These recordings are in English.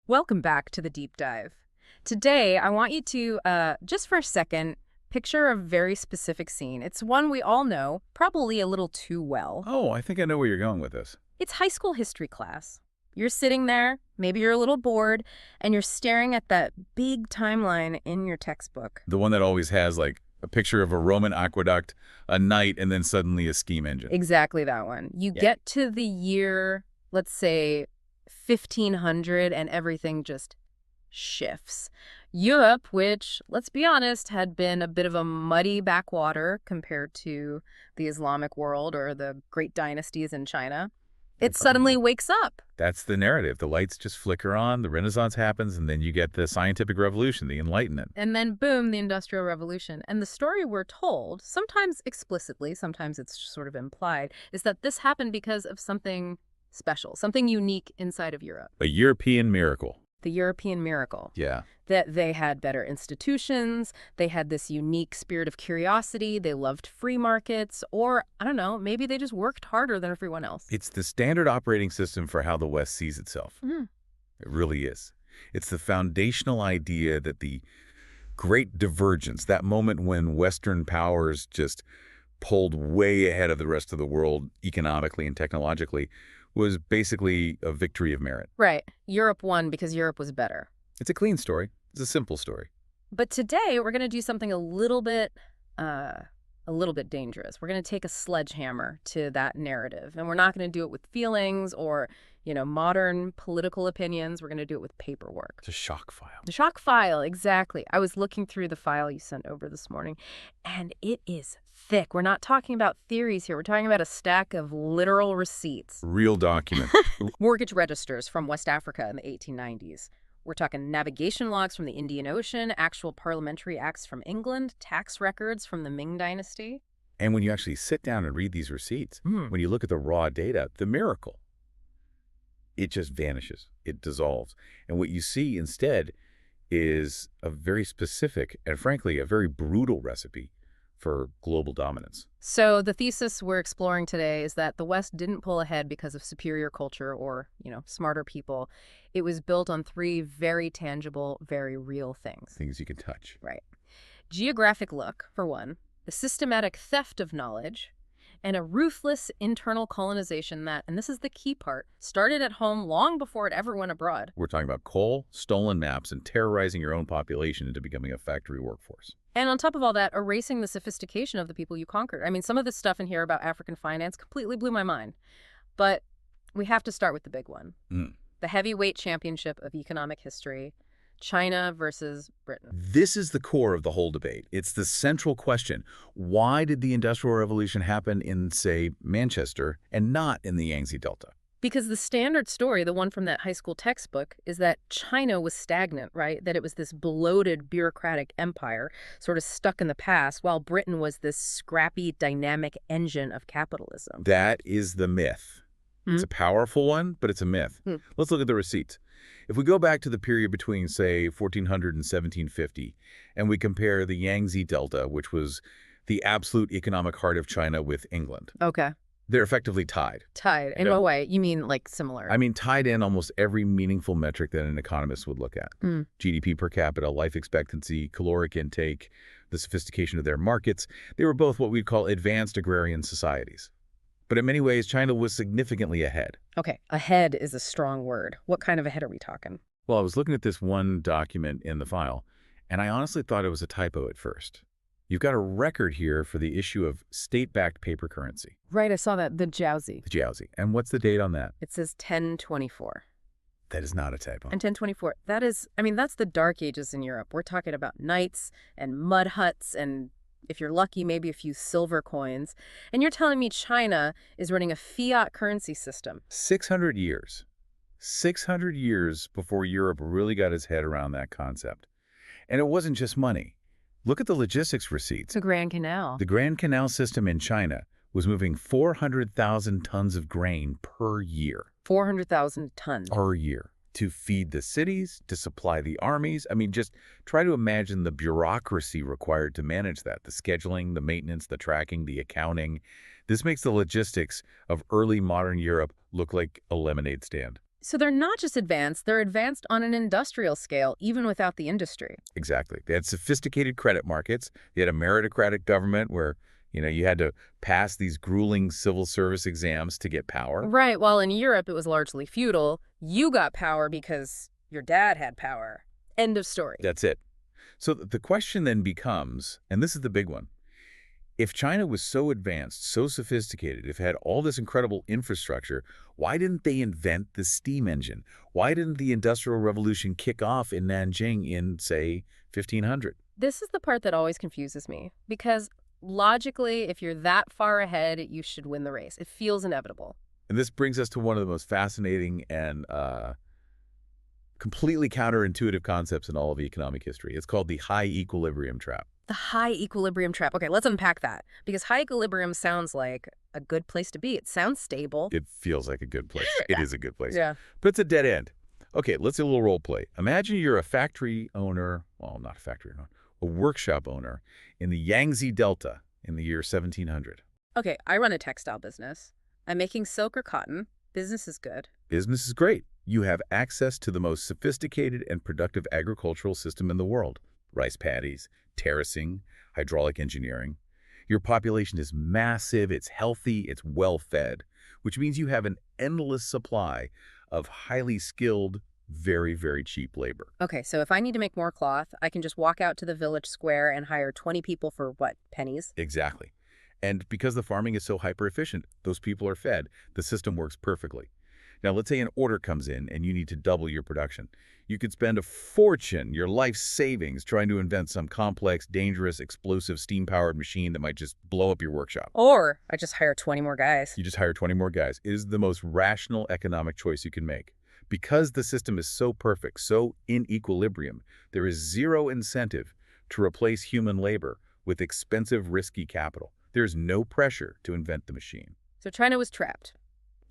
Welcome back to the deep dive. Today, I want you to, just for a second, picture a very specific scene. It's one we all know, probably a little too well. Oh, I think I know where you're going with this. It's high school history class. You're sitting there, maybe you're a little bored, and you're staring at that big timeline in your textbook. The one that always has, like, a picture of a Roman aqueduct, a knight, and then suddenly a steam engine. Exactly that one. You get to the year, let's say, 1500, and everything just shifts. Europe, which, let's be honest, had been a bit of a muddy backwater compared to the Islamic world or the great dynasties in China, it suddenly wakes up. That's the narrative. The lights just flicker on, the Renaissance happens, and then you get the scientific revolution, the Enlightenment. And then, boom, the Industrial Revolution. And the story we're told, sometimes explicitly, sometimes it's sort of implied, is that this happened because of something special, something unique inside of Europe. A European miracle. The European miracle. Yeah. That they had better institutions, they had this unique spirit of curiosity, they loved free markets, or, I don't know, maybe they just worked harder than everyone else. It's the standard operating system for how the West sees itself. It really is. It's the foundational idea that the great divergence, that moment when Western powers just pulled way ahead of the rest of the world economically and technologically, was basically a victory of merit. Right. Europe won because Europe was better. It's a clean story. It's a simple story. But today we're going to do something a little bit dangerous. We're going to take a sledgehammer to that narrative, and we're not going to do it with feelings or, modern political opinions. We're going to do it with paperwork. It's a shock file. The shock file, exactly. I was looking through the file you sent over this morning, and it is thick. We're not talking about theories here. We're talking about a stack of literal receipts. Real document. Mortgage registers from West Africa in the 1890s. We're talking navigation logs from the Indian Ocean, actual parliamentary acts from England, tax records from the Ming Dynasty. And when you actually sit down and read these receipts, when you look at the raw data, the miracle, it just vanishes. It dissolves. And what you see instead is a very specific and, frankly, a very brutal recipe for global dominance. So the thesis we're exploring today is that the West didn't pull ahead because of superior culture or, smarter people. It was built on three very tangible, very real things. Things you can touch. Right. Geographic look, for one, the systematic theft of knowledge, and a ruthless internal colonization that, and this is the key part, started at home long before it ever went abroad. We're talking about coal, stolen maps, and terrorizing your own population into becoming a factory workforce. And on top of all that, erasing the sophistication of the people you conquered. I mean, some of this stuff in here about African finance completely blew my mind. But we have to start with the big one. The heavyweight championship of economic history, China versus Britain. This is the core of the whole debate. It's the central question. Why did the Industrial Revolution happen in, say, Manchester and not in the Yangtze Delta? Because the standard story, the one from that high school textbook, is that China was stagnant, right? That it was this bloated bureaucratic empire sort of stuck in the past, while Britain was this scrappy, dynamic engine of capitalism. That is the myth. It's a powerful one, but it's a myth. Let's look at the receipts. If we go back to the period between, say, 1400 and 1750, and we compare the Yangtze Delta, which was the absolute economic heart of China, with England. Okay. They're effectively tied. Tied. In what way? You mean like similar? I mean, tied in almost every meaningful metric that an economist would look at. GDP per capita, life expectancy, caloric intake, the sophistication of their markets. They were both what we'd call advanced agrarian societies. But in many ways, China was significantly ahead. Okay, ahead is a strong word. What kind of ahead are we talking? Well, I was looking at this one document in the file, and I honestly thought it was a typo at first. You've got a record here for the issue of state-backed paper currency. Right, I saw that, the Jiaozi. The Jiaozi. And what's the date on that? It says 1024. That is not a typo. And 1024, that is, that's the Dark Ages in Europe. We're talking about knights and mud huts and, if you're lucky, maybe a few silver coins. And you're telling me China is running a fiat currency system. 600 years. 600 years before Europe really got its head around that concept. And it wasn't just money. Look at the logistics receipts. The Grand Canal. The Grand Canal system in China was moving 400,000 tons of grain per year. 400,000 tons. Per year. To feed the cities, to supply the armies. I mean, just try to imagine the bureaucracy required to manage that. The scheduling, the maintenance, the tracking, the accounting. This makes the logistics of early modern Europe look like a lemonade stand. So they're not just advanced, they're advanced on an industrial scale, even without the industry. Exactly. They had sophisticated credit markets. They had a meritocratic government where, you had to pass these grueling civil service exams to get power. Right, while in Europe it was largely feudal, you got power because your dad had power. End of story. That's it. So the question then becomes, and this is the big one, if China was so advanced, so sophisticated, if it had all this incredible infrastructure, why didn't they invent the steam engine? Why didn't the Industrial Revolution kick off in Nanjing in, say, 1500? This is the part that always confuses me, because logically, if you're that far ahead, you should win the race. It feels inevitable. And this brings us to one of the most fascinating and completely counterintuitive concepts in all of economic history. It's called the high equilibrium trap. The high equilibrium trap. Okay, let's unpack that. Because high equilibrium sounds like a good place to be. It sounds stable. It feels like a good place. It is a good place. Yeah. But it's a dead end. Okay, let's do a little role play. Imagine you're a factory owner, well, not a factory owner, a workshop owner in the Yangtze Delta in the year 1700. Okay, I run a textile business. I'm making silk or cotton. Business is good. Business is great. You have access to the most sophisticated and productive agricultural system in the world. Rice paddies, terracing, hydraulic engineering. Your population is massive, it's healthy, it's well-fed, which means you have an endless supply of highly skilled, very, very cheap labor. Okay, so if I need to make more cloth, I can just walk out to the village square and hire 20 people for what, pennies? Exactly. And because the farming is so hyper-efficient, those people are fed, the system works perfectly. Now, let's say an order comes in and you need to double your production. You could spend a fortune, your life savings, trying to invent some complex, dangerous, explosive, steam-powered machine that might just blow up your workshop. Or I just hire 20 more guys. You just hire 20 more guys. It is the most rational economic choice you can make. Because the system is so perfect, so in equilibrium, there is zero incentive to replace human labor with expensive, risky capital. There is no pressure to invent the machine. So China was trapped.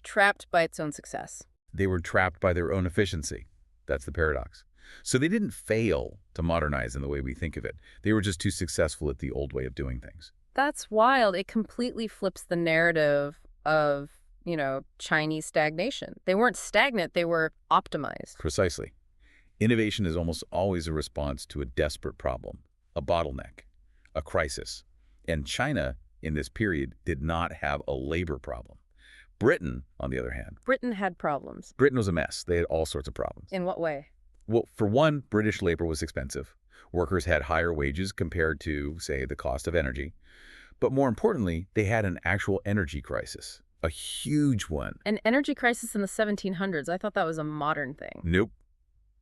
Trapped by its own success. They were trapped by their own efficiency. That's the paradox. So they didn't fail to modernize in the way we think of it. They were just too successful at the old way of doing things. That's wild. It completely flips the narrative of, Chinese stagnation. They weren't stagnant, they were optimized. Precisely. Innovation is almost always a response to a desperate problem, a bottleneck, a crisis. And China, in this period, did not have a labor problem. Britain, on the other hand. Britain had problems. Britain was a mess. They had all sorts of problems. In what way? Well, for one, British labor was expensive. Workers had higher wages compared to, say, the cost of energy. But more importantly, they had an actual energy crisis, a huge one. An energy crisis in the 1700s. I thought that was a modern thing. Nope.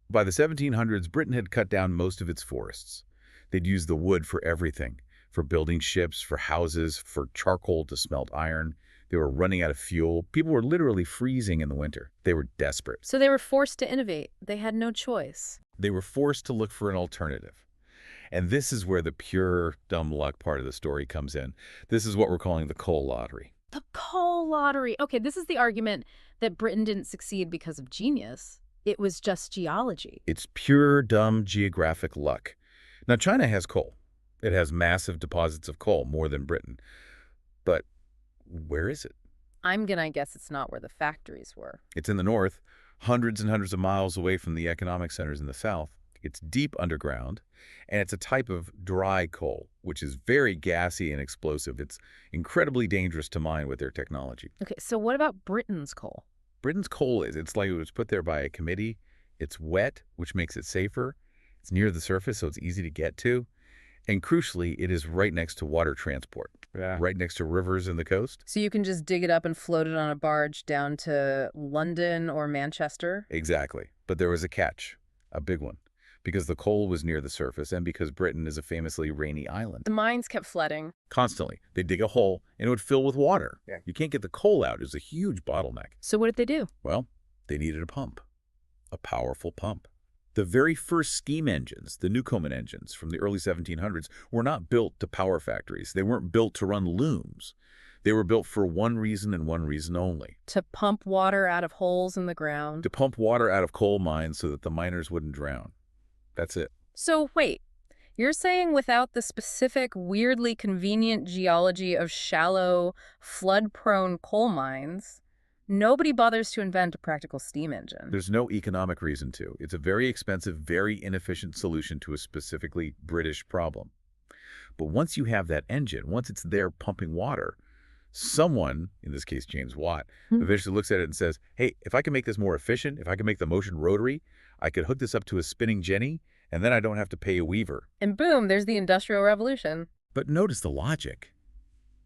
By the 1700s, Britain had cut down most of its forests. They'd used the wood for everything, for building ships, for houses, for charcoal to smelt iron. They were running out of fuel. People were literally freezing in the winter. They were desperate. So they were forced to innovate. They had no choice. They were forced to look for an alternative. And this is where the pure dumb luck part of the story comes in. This is what we're calling the coal lottery. The coal lottery. Okay, this is the argument that Britain didn't succeed because of genius. It was just geology. It's pure dumb geographic luck. Now, China has coal. It has massive deposits of coal, more than Britain. But where is it? I'm gonna guess it's not where the factories were. It's in the north, hundreds and hundreds of miles away from the economic centers in the south. It's deep underground, and it's a type of dry coal, which is very gassy and explosive. It's incredibly dangerous to mine with their technology. Okay, so what about Britain's coal? Britain's coal it's like it was put there by a committee. It's wet, which makes it safer. It's near the surface, so it's easy to get to. And crucially, it is right next to water transport, right next to rivers and the coast. So you can just dig it up and float it on a barge down to London or Manchester? Exactly. But there was a catch, a big one, because the coal was near the surface and because Britain is a famously rainy island. The mines kept flooding. Constantly. They'd dig a hole and it would fill with water. Yeah. You can't get the coal out. It was a huge bottleneck. So what did they do? Well, they needed a pump, a powerful pump. The very first steam engines, the Newcomen engines from the early 1700s, were not built to power factories. They weren't built to run looms. They were built for one reason and one reason only. To pump water out of holes in the ground. To pump water out of coal mines so that the miners wouldn't drown. That's it. So wait, you're saying without the specific, weirdly convenient geology of shallow, flood-prone coal mines, Nobody bothers to invent a practical steam engine. There's no economic reason to. It's a very expensive, very inefficient solution to a specifically British problem. But once you have that engine, once it's there pumping water, someone, in this case James Watt, eventually looks at it and says, hey, if I can make this more efficient, if I can make the motion rotary, I could hook this up to a spinning jenny, and then I don't have to pay a weaver. And boom, there's the Industrial Revolution. But notice the logic.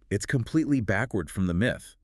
It's completely backward from the myth.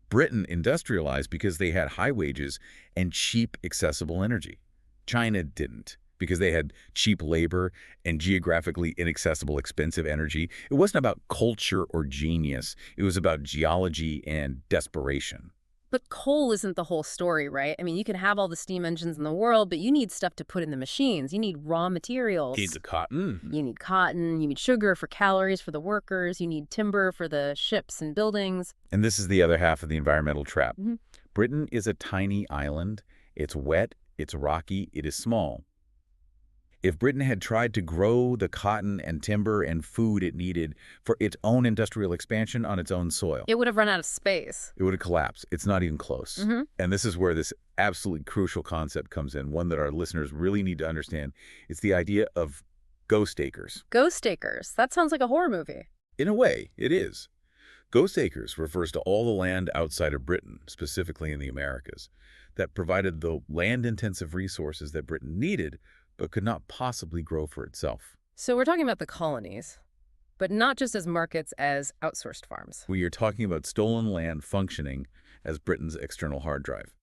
Britain industrialized because they had high wages and cheap, accessible energy. China didn't, because they had cheap labor and geographically inaccessible, expensive energy. It wasn't about culture or genius. It was about geology and desperation. But coal isn't the whole story, right? I mean, you can have all the steam engines in the world, but you need stuff to put in the machines. You need raw materials. You need the cotton. You need cotton. You need sugar for calories for the workers. You need timber for the ships and buildings. And this is the other half of the environmental trap. Mm-hmm. Britain is a tiny island. It's wet, it's rocky, it is small. If Britain had tried to grow the cotton and timber and food it needed for its own industrial expansion on its own soil, it would have run out of space. it would have collapsed. It's not even close. Mm-hmm. And this is where this absolutely crucial concept comes in, one that our listeners really need to understand. It's the idea of ghost acres. Ghost acres. That sounds like a horror movie. In a way, it is. Ghost acres refers to all the land outside of Britain, specifically in the Americas, that provided the land-intensive resources that Britain needed but could not possibly grow for itself. So we're talking about the colonies, but not just as markets, as outsourced farms. We are talking about stolen land functioning as Britain's external hard drive.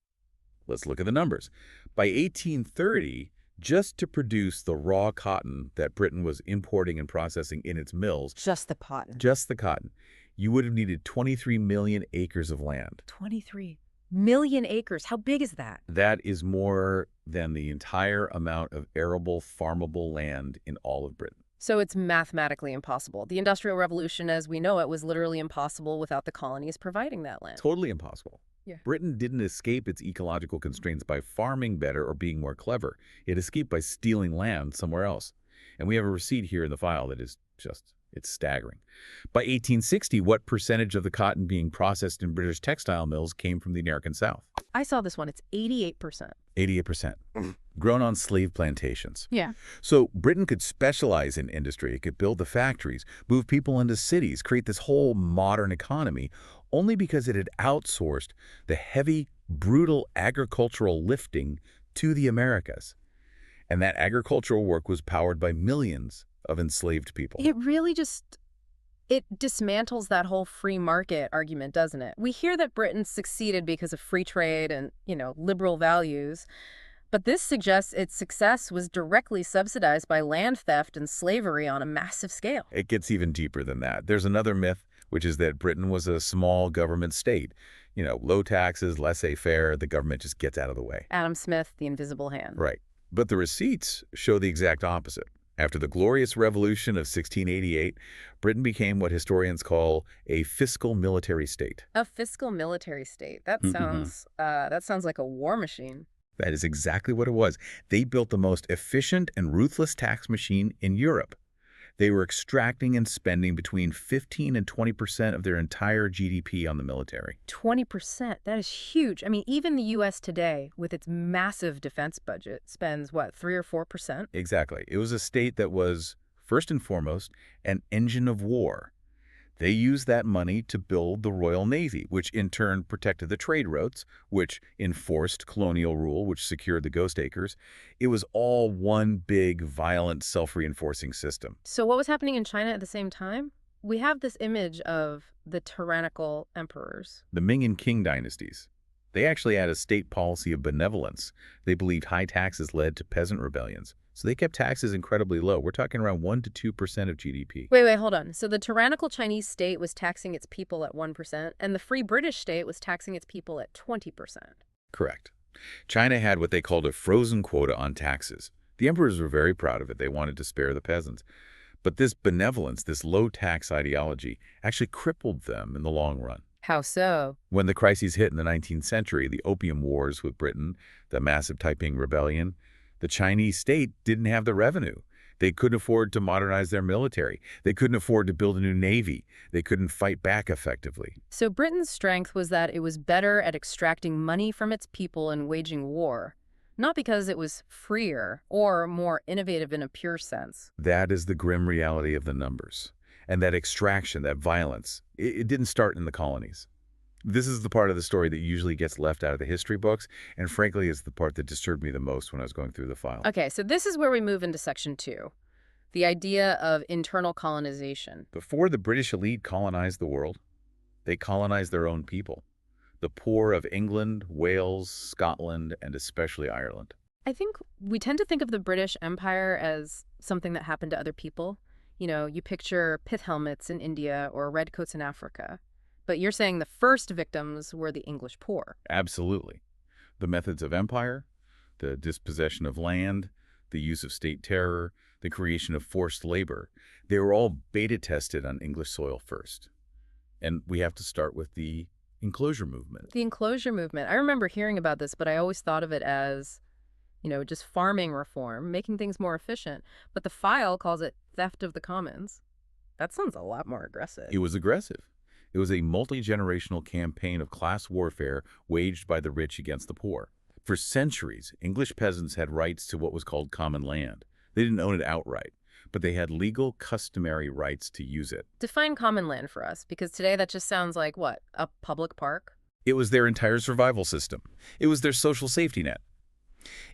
Let's look at the numbers. By 1830, just to produce the raw cotton that Britain was importing and processing in its mills, Just the cotton. you would have needed 23 million acres of land. 23 million acres. How big is that? That is more than the entire amount of arable, farmable land in all of Britain. So it's mathematically impossible. The Industrial Revolution, as we know it, was literally impossible without the colonies providing that land. Totally impossible. Yeah. Britain didn't escape its ecological constraints by farming better or being more clever. It escaped by stealing land somewhere else. And we have a receipt here in the file that is just, it's staggering. By 1860, what percentage of the cotton being processed in British textile mills came from the American South? I saw this one. It's 88%. 88%. Grown on slave plantations. Yeah. So Britain could specialize in industry. It could build the factories, move people into cities, create this whole modern economy, only because it had outsourced the heavy, brutal agricultural lifting to the Americas. And that agricultural work was powered by millions of enslaved people. It really just, it dismantles that whole free market argument, doesn't it? We hear that Britain succeeded because of free trade and, liberal values. But this suggests its success was directly subsidized by land theft and slavery on a massive scale. It gets even deeper than that. There's another myth, which is that Britain was a small government state. Low taxes, laissez-faire, the government just gets out of the way. Adam Smith, the invisible hand. Right. But the receipts show the exact opposite. After the Glorious Revolution of 1688, Britain became what historians call a fiscal-military state. A fiscal-military state. That sounds like a war machine. That is exactly what it was. They built the most efficient and ruthless tax machine in Europe. They were extracting and spending between 15 and 20% of their entire GDP on the military. 20%? That is huge. I mean, even the U.S. today, with its massive defense budget, spends, 3 or 4%? Exactly. It was a state that was, first and foremost, an engine of war. They used that money to build the Royal Navy, which in turn protected the trade routes, which enforced colonial rule, which secured the ghost acres. It was all one big, violent, self-reinforcing system. So what was happening in China at the same time? We have this image of the tyrannical emperors. The Ming and Qing dynasties. They actually had a state policy of benevolence. They believed high taxes led to peasant rebellions. So they kept taxes incredibly low. We're talking around 1 to 2% of GDP. Wait, hold on. So the tyrannical Chinese state was taxing its people at 1%, and the free British state was taxing its people at 20%. Correct. China had what they called a frozen quota on taxes. The emperors were very proud of it. They wanted to spare the peasants. But this benevolence, this low-tax ideology, actually crippled them in the long run. How so? When the crises hit in the 19th century, the Opium Wars with Britain, the massive Taiping Rebellion, the Chinese state didn't have the revenue. They couldn't afford to modernize their military. They couldn't afford to build a new navy. They couldn't fight back effectively. So Britain's strength was that it was better at extracting money from its people and waging war, not because it was freer or more innovative in a pure sense. That is the grim reality of the numbers. And that extraction, that violence, it didn't start in the colonies. This is the part of the story that usually gets left out of the history books, and frankly is the part that disturbed me the most when I was going through the file. Okay, so this is where we move into Section 2, the idea of internal colonization. Before the British elite colonized the world, they colonized their own people, the poor of England, Wales, Scotland, and especially Ireland. I think we tend to think of the British Empire as something that happened to other people. You know, you picture pith helmets in India or redcoats in Africa. But you're saying the first victims were the English poor. Absolutely. The methods of empire, the dispossession of land, the use of state terror, the creation of forced labor, they were all beta tested on English soil first. And we have to start with the enclosure movement. The enclosure movement. I remember hearing about this, but I always thought of it as, you know, just farming reform, making things more efficient. But the file calls it theft of the commons. That sounds a lot more aggressive. It was aggressive. It was a multi-generational campaign of class warfare waged by the rich against the poor. For centuries, English peasants had rights to what was called common land. They didn't own it outright, but they had legal, customary rights to use it. Define common land for us, because today that just sounds like, what, a public park? It was their entire survival system. It was their social safety net.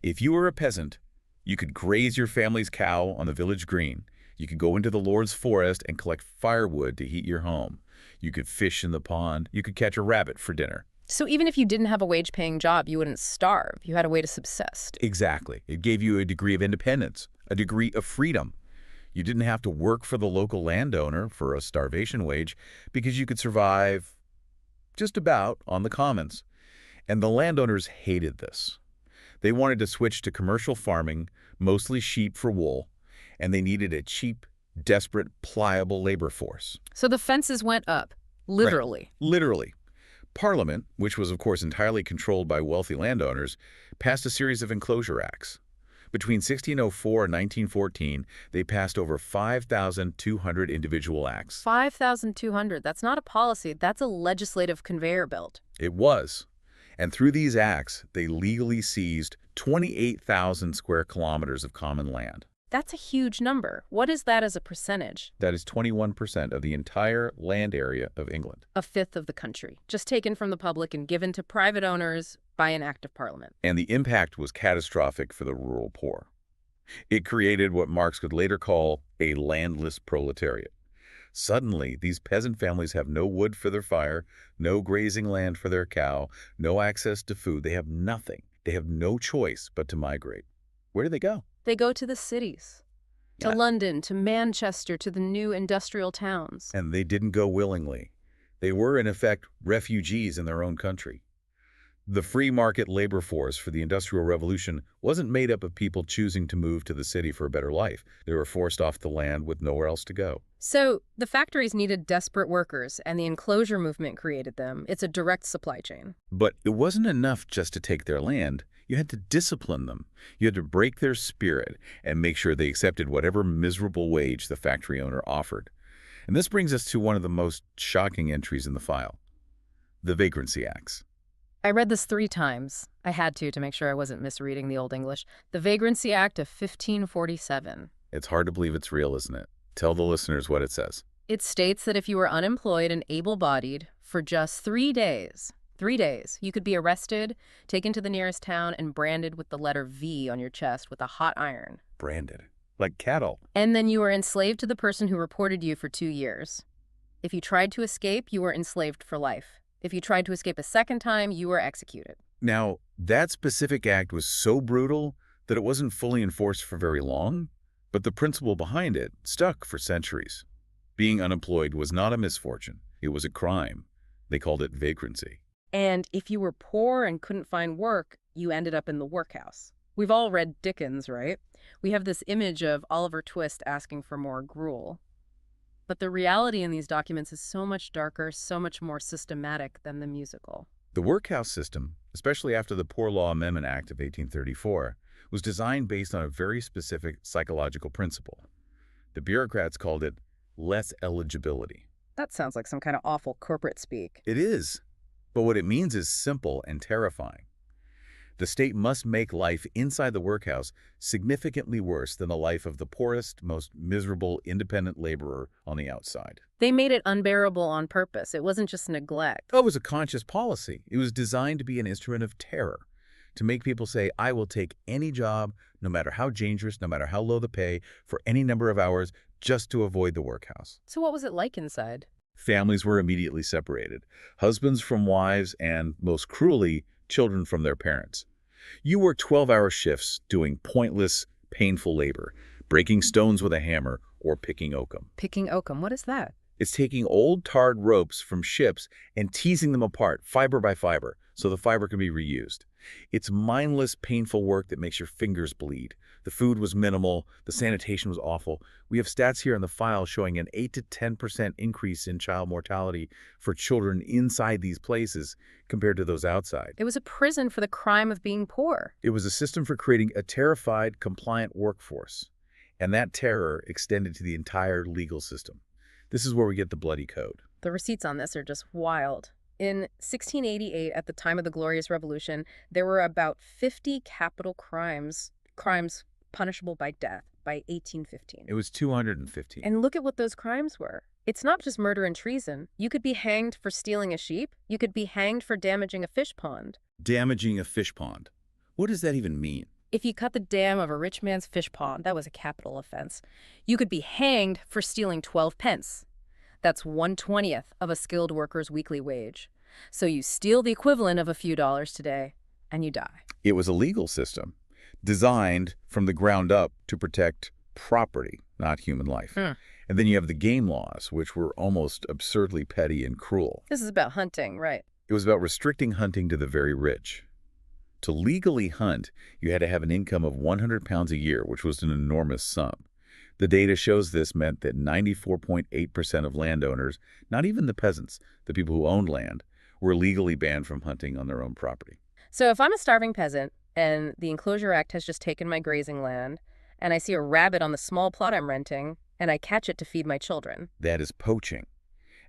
If you were a peasant, you could graze your family's cow on the village green. You could go into the Lord's forest and collect firewood to heat your home. You could fish in the pond. You could catch a rabbit for dinner. So even if you didn't have a wage-paying job, you wouldn't starve. You had a way to subsist. Exactly. It gave you a degree of independence, a degree of freedom. You didn't have to work for the local landowner for a starvation wage because you could survive just about on the commons. And the landowners hated this. They wanted to switch to commercial farming, mostly sheep for wool, and they needed a cheap, desperate, pliable labor force. So the fences went up, literally. Right. Literally. Parliament, which was of course entirely controlled by wealthy landowners, passed a series of enclosure acts. Between 1604 and 1914, they passed over 5,200 individual acts. 5,200. That's not a policy. That's a legislative conveyor belt. It was. And through these acts, they legally seized 28,000 square kilometers of common land. That's a huge number. What is that as a percentage? That is 21% of the entire land area of England. A fifth of the country, just taken from the public and given to private owners by an act of parliament. And the impact was catastrophic for the rural poor. It created what Marx would later call a landless proletariat. Suddenly, these peasant families have no wood for their fire, no grazing land for their cow, no access to food. They have nothing. They have no choice but to migrate. Where do they go? They go to the cities, to London, to Manchester, to the new industrial towns. And they didn't go willingly. They were, in effect, refugees in their own country. The free market labor force for the Industrial Revolution wasn't made up of people choosing to move to the city for a better life. They were forced off the land with nowhere else to go. So the factories needed desperate workers, and the enclosure movement created them. It's a direct supply chain. But it wasn't enough just to take their land. You had to discipline them. You had to break their spirit and make sure they accepted whatever miserable wage the factory owner offered. And this brings us to one of the most shocking entries in the file, the Vagrancy Acts. I read this 3 times. I had to make sure I wasn't misreading the Old English. The Vagrancy Act of 1547. It's hard to believe it's real, isn't it? Tell the listeners what it says. It states that if you were unemployed and able-bodied for just 3 days, you could be arrested, taken to the nearest town, and branded with the letter V on your chest with a hot iron. Branded. Like cattle. And then you were enslaved to the person who reported you for 2 years. If you tried to escape, you were enslaved for life. If you tried to escape a second time, you were executed. Now, that specific act was so brutal that it wasn't fully enforced for very long, but the principle behind it stuck for centuries. Being unemployed was not a misfortune. It was a crime. They called it vagrancy. And if you were poor and couldn't find work, you ended up in the workhouse. We've all read Dickens, right? We have this image of Oliver Twist asking for more gruel. But the reality in these documents is so much darker, so much more systematic than the musical. The workhouse system, especially after the Poor Law Amendment Act of 1834, was designed based on a very specific psychological principle. The bureaucrats called it less eligibility. That sounds like some kind of awful corporate speak. It is, but what it means is simple and terrifying. The state must make life inside the workhouse significantly worse than the life of the poorest, most miserable independent laborer on the outside. They made it unbearable on purpose. It wasn't just neglect. Oh, it was a conscious policy. It was designed to be an instrument of terror, to make people say, I will take any job, no matter how dangerous, no matter how low the pay, for any number of hours, just to avoid the workhouse. So what was it like inside? Families were immediately separated, husbands from wives, and, most cruelly, children from their parents. You worked 12-hour shifts doing pointless, painful labor, breaking stones with a hammer or picking oakum. Picking oakum, what is that? It's taking old tarred ropes from ships and teasing them apart, fiber by fiber, so the fiber can be reused. It's mindless, painful work that makes your fingers bleed. The food was minimal. The sanitation was awful. We have stats here in the file showing an 8 to 10% increase in child mortality for children inside these places compared to those outside. It was a prison for the crime of being poor. It was a system for creating a terrified, compliant workforce. And that terror extended to the entire legal system. This is where we get the bloody code. The receipts on this are just wild. In 1688, at the time of the Glorious Revolution, there were about 50 capital crimes punishable by death by 1815. It was 215. And look at what those crimes were. It's not just murder and treason. You could be hanged for stealing a sheep. You could be hanged for damaging a fish pond. Damaging a fish pond. What does that even mean? If you cut the dam of a rich man's fish pond, that was a capital offense. You could be hanged for stealing 12 pence. That's 1/20th of a skilled worker's weekly wage. So you steal the equivalent of a few dollars today, and you die. It was a legal system designed from the ground up to protect property, not human life. And then you have the game laws, which were almost absurdly petty and cruel. This is about hunting, right? It was about restricting hunting to the very rich. To legally hunt, you had to have an income of 100 pounds a year, which was an enormous sum. The data shows this meant that 94.8% of landowners, not even the peasants, the people who owned land, were legally banned from hunting on their own property. So if I'm a starving peasant and the Enclosure Act has just taken my grazing land, and I see a rabbit on the small plot I'm renting, and I catch it to feed my children. That is poaching.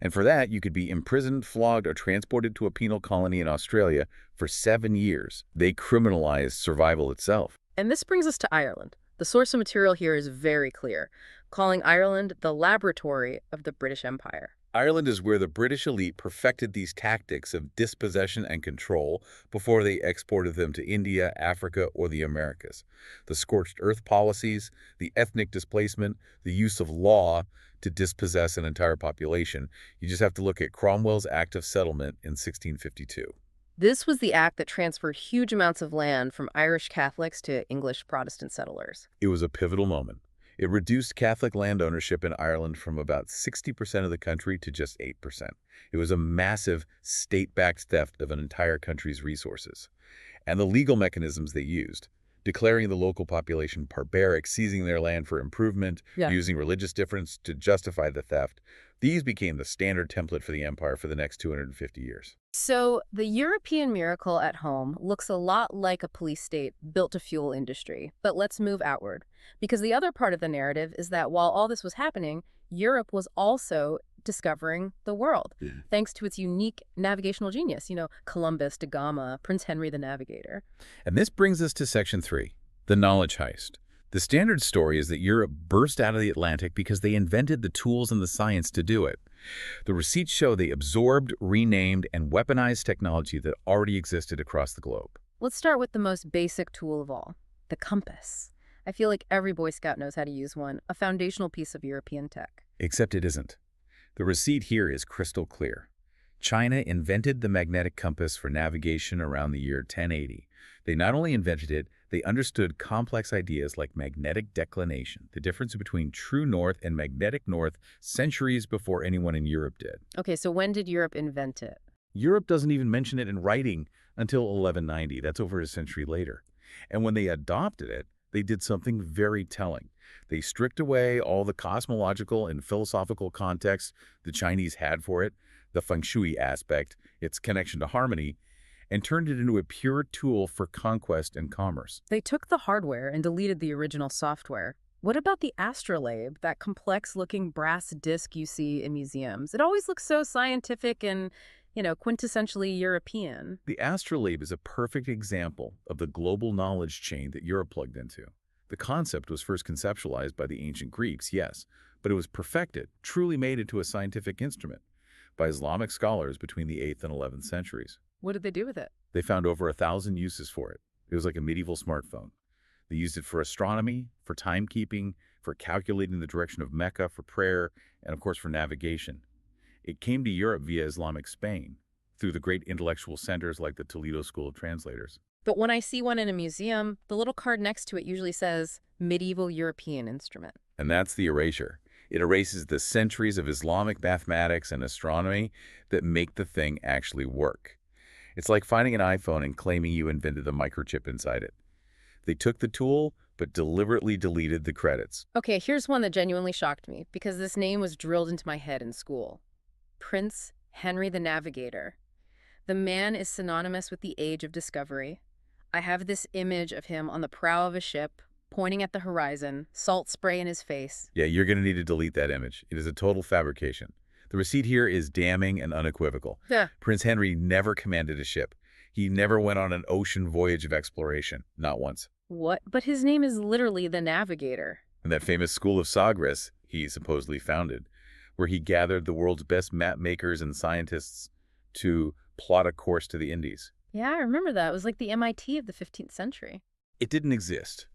And for that, you could be imprisoned, flogged, or transported to a penal colony in Australia for 7 years. They criminalized survival itself. And this brings us to Ireland. The source of material here is very clear, calling Ireland the laboratory of the British Empire. Ireland is where the British elite perfected these tactics of dispossession and control before they exported them to India, Africa, or the Americas. The scorched earth policies, the ethnic displacement, the use of law to dispossess an entire population. You just have to look at Cromwell's Act of Settlement in 1652. This was the act that transferred huge amounts of land from Irish Catholics to English Protestant settlers. It was a pivotal moment. It reduced Catholic land ownership in Ireland from about 60% of the country to just 8%. It was a massive state-backed theft of an entire country's resources. And the legal mechanisms they used, declaring the local population barbaric, seizing their land for improvement, using religious difference to justify the theft, these became the standard template for the empire for the next 250 years. So the European miracle at home looks a lot like a police state built to fuel industry. But let's move outward. Because the other part of the narrative is that while all this was happening, Europe was also discovering the world, thanks to its unique navigational genius. You know, Columbus, da Gama, Prince Henry the Navigator. And this brings us to Section 3, the knowledge heist. The standard story is that Europe burst out of the Atlantic because they invented the tools and the science to do it. The receipts show they absorbed, renamed, and weaponized technology that already existed across the globe. Let's start with the most basic tool of all, the compass. I feel like every Boy Scout knows how to use one, a foundational piece of European tech. Except it isn't. The receipt here is crystal clear. China invented the magnetic compass for navigation around the year 1080. They not only invented it, they understood complex ideas like magnetic declination, the difference between true north and magnetic north, centuries before anyone in Europe did. Okay, so when did Europe invent it? Europe doesn't even mention it in writing until 1190. That's over a century later. And when they adopted it, they did something very telling. They stripped away all the cosmological and philosophical context the Chinese had for it, the feng shui aspect, its connection to harmony, and turned it into a pure tool for conquest and commerce. They took the hardware and deleted the original software. What about the astrolabe, that complex-looking brass disc you see in museums? It always looks so scientific and, quintessentially European. The astrolabe is a perfect example of the global knowledge chain that Europe plugged into. The concept was first conceptualized by the ancient Greeks, yes, but it was perfected, truly made into a scientific instrument, by Islamic scholars between the 8th and 11th centuries. What did they do with it? They found over 1,000 uses for it. It was like a medieval smartphone. They used it for astronomy, for timekeeping, for calculating the direction of Mecca, for prayer, and of course for navigation. It came to Europe via Islamic Spain, through the great intellectual centers like the Toledo School of Translators. But when I see one in a museum, the little card next to it usually says medieval European instrument. And that's the erasure. It erases the centuries of Islamic mathematics and astronomy that make the thing actually work. It's like finding an iPhone and claiming you invented the microchip inside it. They took the tool, but deliberately deleted the credits. Okay, here's one that genuinely shocked me, because this name was drilled into my head in school. Prince Henry the Navigator. The man is synonymous with the age of discovery. I have this image of him on the prow of a ship, pointing at the horizon, salt spray in his face. Yeah, you're going to need to delete that image. It is a total fabrication. The receipt here is damning and unequivocal. Yeah. Prince Henry never commanded a ship. He never went on an ocean voyage of exploration, not once. What? But his name is literally the Navigator. And that famous school of Sagres he supposedly founded, where he gathered the world's best map makers and scientists to plot a course to the Indies. Yeah, I remember that. It was like the MIT of the 15th century. It didn't exist.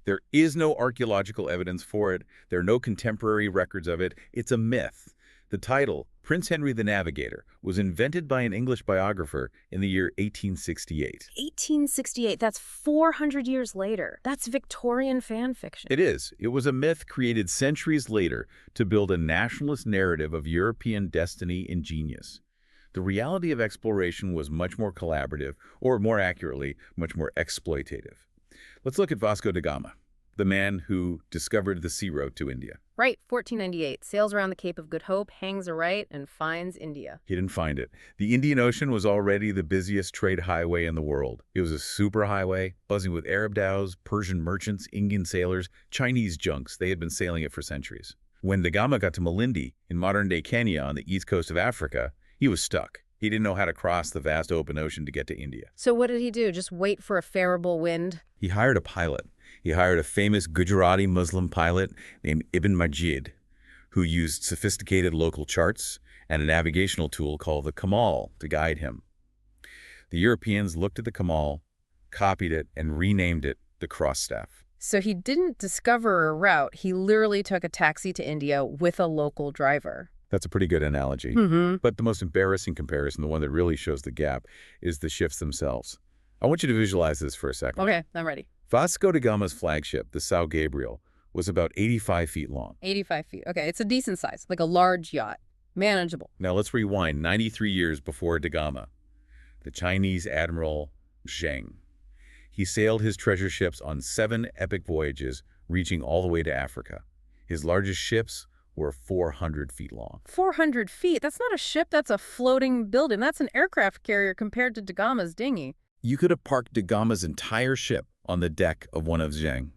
There is no archaeological evidence for it. There are no contemporary records of it. It's a myth. The title, Prince Henry the Navigator, was invented by an English biographer in the year 1868. 1868, that's 400 years later. That's Victorian fan fiction. It is. It was a myth created centuries later to build a nationalist narrative of European destiny and genius. The reality of exploration was much more collaborative, or more accurately, much more exploitative. Let's look at Vasco da Gama, the man who discovered the sea route to India. Right, 1498, sails around the Cape of Good Hope, hangs a right, and finds India. He didn't find it. The Indian Ocean was already the busiest trade highway in the world. It was a superhighway, buzzing with Arab dhows, Persian merchants, Indian sailors, Chinese junks. They had been sailing it for centuries. When da Gama got to Malindi, in modern-day Kenya on the east coast of Africa, he was stuck. He didn't know how to cross the vast open ocean to get to India. So what did he do? Just wait for a favorable wind? He hired a pilot. He hired a famous Gujarati Muslim pilot named Ibn Majid, who used sophisticated local charts and a navigational tool called the Kamal to guide him. The Europeans looked at the Kamal, copied it, and renamed it the cross staff. So he didn't discover a route. He literally took a taxi to India with a local driver. That's a pretty good analogy. But the most embarrassing comparison, the one that really shows the gap, is the ships themselves. I want you to visualize this for a second. Okay, I'm ready. Vasco da Gama's flagship, the São Gabriel, was about 85 feet long. 85 feet. Okay, it's a decent size, like a large yacht. Manageable. Now let's rewind 93 years before da Gama. The Chinese admiral Zheng. He sailed his treasure ships on 7 epic voyages, reaching all the way to Africa. His largest ships were 400 feet long. 400 feet? That's not a ship, that's a floating building. That's an aircraft carrier compared to da Gama's dinghy. You could have parked da Gama's entire ship on the deck of one of Zheng.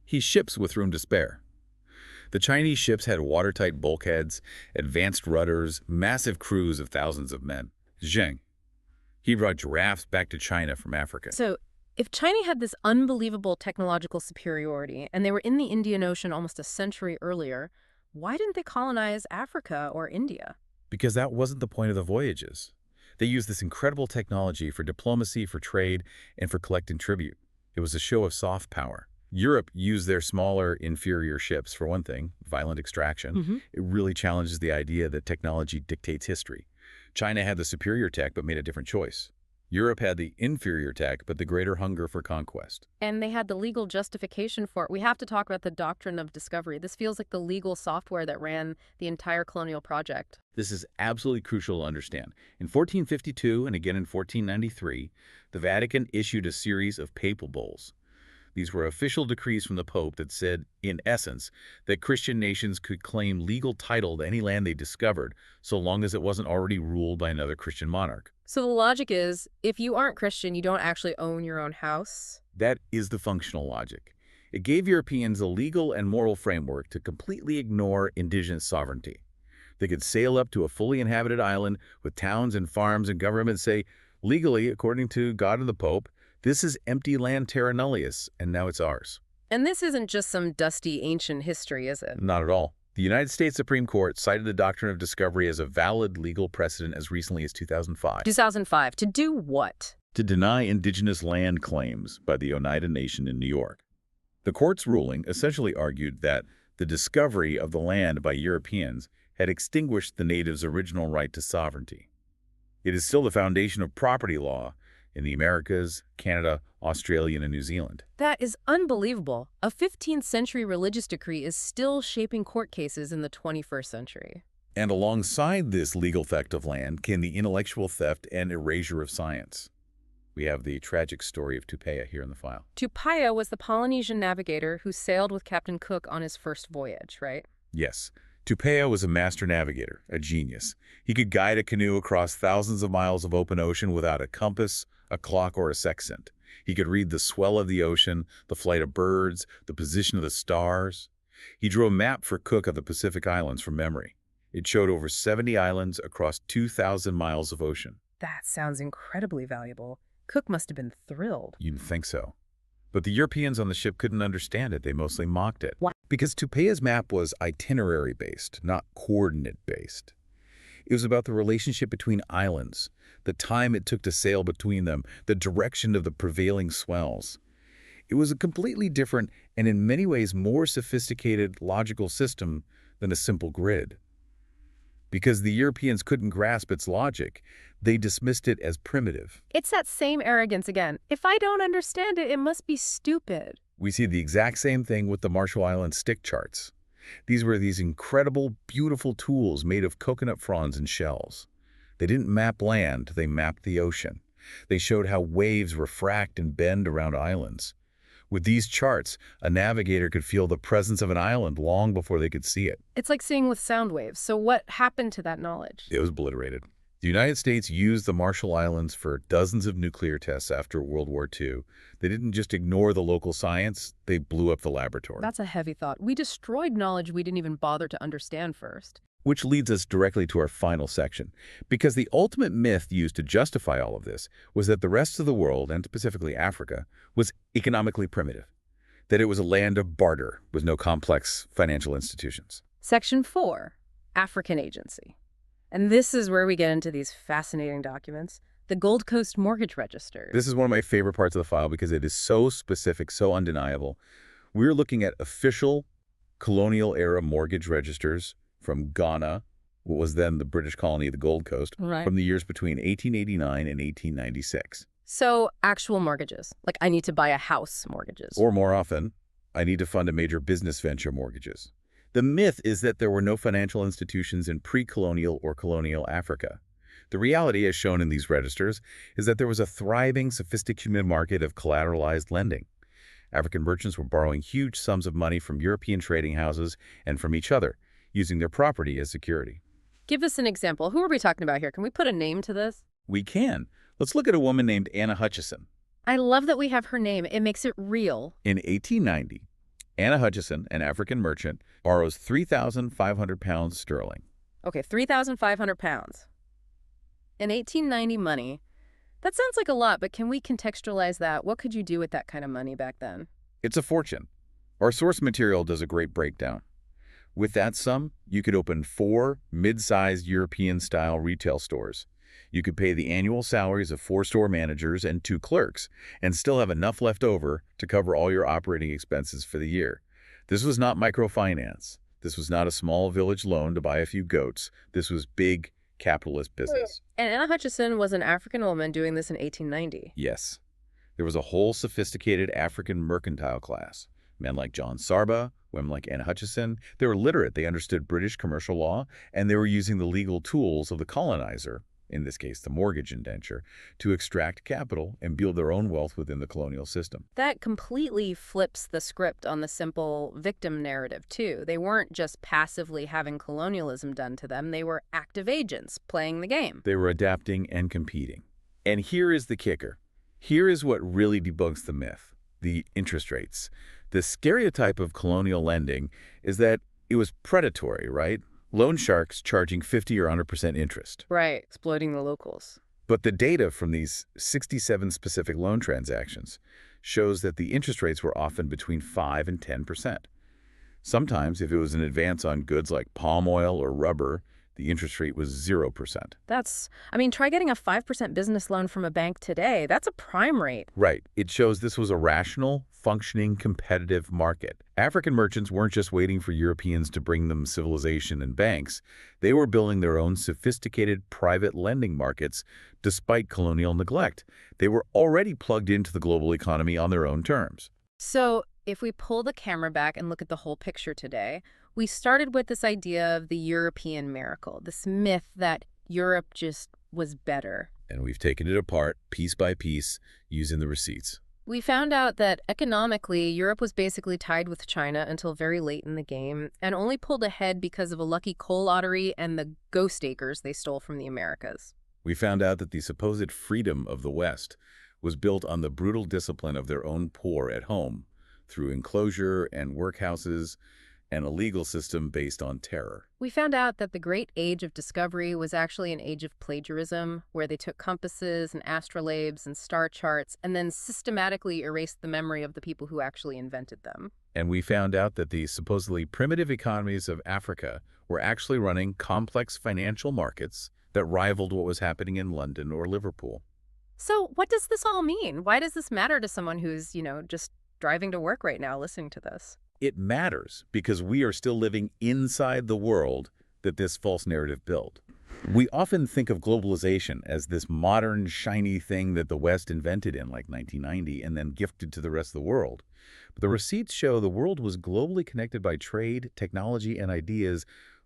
He ships with room to spare. The Chinese ships had watertight bulkheads, advanced rudders, massive crews of thousands of men. Zheng, he brought giraffes back to China from Africa. So, if China had this unbelievable technological superiority, and they were in the Indian Ocean almost a century earlier, why didn't they colonize Africa or India? Because that wasn't the point of the voyages. They used this incredible technology for diplomacy, for trade, and for collecting tribute. It was a show of soft power. Europe used their smaller, inferior ships, for one thing, violent extraction. It really challenges the idea that technology dictates history. China had the superior tech but made a different choice. Europe had the inferior tech but the greater hunger for conquest. And they had the legal justification for it. We have to talk about the doctrine of discovery. This feels like the legal software that ran the entire colonial project. This is absolutely crucial to understand. In 1452 and again in 1493, the Vatican issued a series of papal bulls. These were official decrees from the Pope that said, in essence, that Christian nations could claim legal title to any land they discovered, so long as it wasn't already ruled by another Christian monarch. So the logic is, if you aren't Christian, you don't actually own your own house? That is the functional logic. It gave Europeans a legal and moral framework to completely ignore indigenous sovereignty. They could sail up to a fully inhabited island with towns and farms and government say, legally, according to God and the Pope, this is empty land terra nullius, and now it's ours. And this isn't just some dusty ancient history, is it? Not at all. The United States Supreme Court cited the doctrine of discovery as a valid legal precedent as recently as 2005. 2005. To do what? To deny indigenous land claims by the Oneida Nation in New York. The court's ruling essentially argued that the discovery of the land by Europeans had extinguished the natives' original right to sovereignty. It is still the foundation of property law in the Americas, Canada, Australia, and New Zealand. That is unbelievable. A 15th century religious decree is still shaping court cases in the 21st century. And alongside this legal theft of land came the intellectual theft and erasure of science. We have the tragic story of Tupaia here in the file. Tupaia was the Polynesian navigator who sailed with Captain Cook on his first voyage, right? Yes. Tupaia was a master navigator, a genius. He could guide a canoe across thousands of miles of open ocean without a compass, a clock, or a sextant. He could read the swell of the ocean, the flight of birds, the position of the stars. He drew a map for Cook of the Pacific Islands from memory. It showed over 70 islands across 2,000 miles of ocean. That sounds incredibly valuable. Cook must have been thrilled. You'd think so. But the Europeans on the ship couldn't understand it. They mostly mocked it. Why? Because Tupaia's map was itinerary-based, not coordinate-based. It was about the relationship between islands, the time it took to sail between them, the direction of the prevailing swells. It was a completely different and in many ways more sophisticated logical system than a simple grid. Because the Europeans couldn't grasp its logic, they dismissed it as primitive. It's that same arrogance again. If I don't understand it, it must be stupid. We see the exact same thing with the Marshall Islands stick charts. These were these incredible, beautiful tools made of coconut fronds and shells. They didn't map land, they mapped the ocean. They showed how waves refract and bend around islands. With these charts, a navigator could feel the presence of an island long before they could see it. It's like seeing with sound waves. So what happened to that knowledge? It was obliterated. The United States used the Marshall Islands for dozens of nuclear tests after World War II. They didn't just ignore the local science, they blew up the laboratory. That's a heavy thought. We destroyed knowledge we didn't even bother to understand first. Which leads us directly to our final section. Because the ultimate myth used to justify all of this was that the rest of the world, and specifically Africa, was economically primitive. That it was a land of barter with no complex financial institutions. Section 4, African Agency. And this is where we get into these fascinating documents. The Gold Coast Mortgage Register. This is one of my favorite parts of the file because it is so specific, so undeniable. We're looking at official colonial-era mortgage registers from Ghana, what was then the British colony of the Gold Coast, Right. from the years between 1889 and 1896. So actual mortgages, like I need to buy a house mortgages. Or more often, I need to fund a major business venture mortgages. The myth is that there were no financial institutions in pre-colonial or colonial Africa. The reality, as shown in these registers, is that there was a thriving, sophisticated market of collateralized lending. African merchants were borrowing huge sums of money from European trading houses and from each other, using their property as security. Give us an example. Who are we talking about here? Can we put a name to this? We can. Let's look at a woman named Anna Hutchison. I love that we have her name. It makes it real. In 1890, Anna Hutchison, an African merchant, borrows 3,500 pounds sterling. Okay, 3,500 pounds. In 1890 money, that sounds like a lot, but can we contextualize that? What could you do with that kind of money back then? It's a fortune. Our source material does a great breakdown. With that sum, you could open 4 mid-sized European-style retail stores. You could pay the annual salaries of 4 store managers and 2 clerks, and still have enough left over to cover all your operating expenses for the year. This was not microfinance. This was not a small village loan to buy a few goats. This was big capitalist business. And Anna Hutchison was an African woman doing this in 1890. Yes. There was a whole sophisticated African mercantile class. Men like John Sarba, women like Anna Hutchison. They were literate. They understood British commercial law, and they were using the legal tools of the colonizer in this case the mortgage indenture, to extract capital and build their own wealth within the colonial system. That completely flips the script on the simple victim narrative, too. They weren't just passively having colonialism done to them. They were active agents playing the game. They were adapting and competing. And here is the kicker. Here is what really debunks the myth, the interest rates. The stereotype of colonial lending is that it was predatory, right? Loan sharks charging 50 or 100% interest. Right, exploiting the locals. But the data from these 67 specific loan transactions shows that the interest rates were often between 5 and 10%. Sometimes, if it was an advance on goods like palm oil or rubber, the interest rate was 0%. Try getting a 5% business loan from a bank today. That's a prime rate. Right. It shows this was a rational, functioning, competitive market. African merchants weren't just waiting for Europeans to bring them civilization and banks. They were building their own sophisticated private lending markets despite colonial neglect. They were already plugged into the global economy on their own terms. So, if we pull the camera back and look at the whole picture today, we started with this idea of the European miracle, this myth that Europe just was better. And we've taken it apart, piece by piece, using the receipts. We found out that economically, Europe was basically tied with China until very late in the game, and only pulled ahead because of a lucky coal lottery and the ghost acres they stole from the Americas. We found out that the supposed freedom of the West was built on the brutal discipline of their own poor at home, through enclosure and workhouses, and a legal system based on terror. We found out that the Great Age of Discovery was actually an age of plagiarism, where they took compasses and astrolabes and star charts and then systematically erased the memory of the people who actually invented them. And we found out that the supposedly primitive economies of Africa were actually running complex financial markets that rivaled what was happening in London or Liverpool. So what does this all mean? Why does this matter to someone who's, just driving to work right now listening to this? It matters because we are still living inside the world that this false narrative built. We often think of globalization as this modern, shiny thing that the West invented in like 1990 and then gifted to the rest of the world. But the receipts show the world was globally connected by trade, technology, and ideas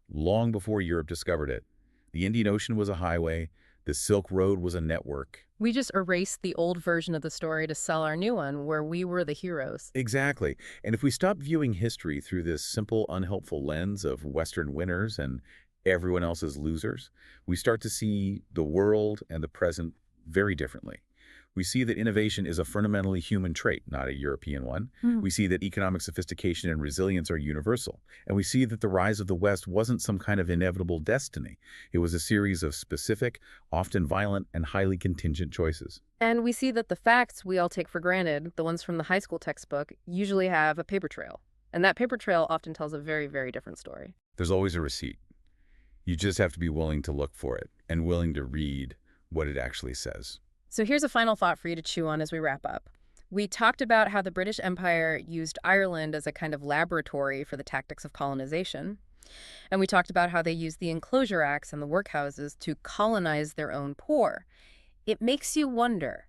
long before Europe discovered it. The Indian Ocean was a highway. The Silk Road was a network. We just erased the old version of the story to sell our new one, where we were the heroes. Exactly. And if we stop viewing history through this simple, unhelpful lens of Western winners and everyone else's losers, we start to see the world and the present very differently. We see that innovation is a fundamentally human trait, not a European one. We see that economic sophistication and resilience are universal. And we see that the rise of the West wasn't some kind of inevitable destiny. It was a series of specific, often violent, and highly contingent choices. And we see that the facts we all take for granted, the ones from the high school textbook, usually have a paper trail. And that paper trail often tells a very, very different story. There's always a receipt. You just have to be willing to look for it and willing to read what it actually says. So here's a final thought for you to chew on as we wrap up. We talked about how the British Empire used Ireland as a kind of laboratory for the tactics of colonization. And we talked about how they used the Enclosure Acts and the workhouses to colonize their own poor. It makes you wonder,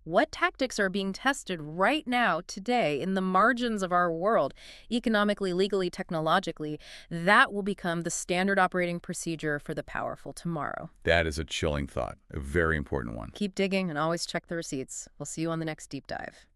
what tactics are being tested right now, today, in the margins of our world, economically, legally, technologically, that will become the standard operating procedure for the powerful tomorrow? That is a chilling thought, a very important one. Keep digging and always check the receipts. We'll see you on the next deep dive.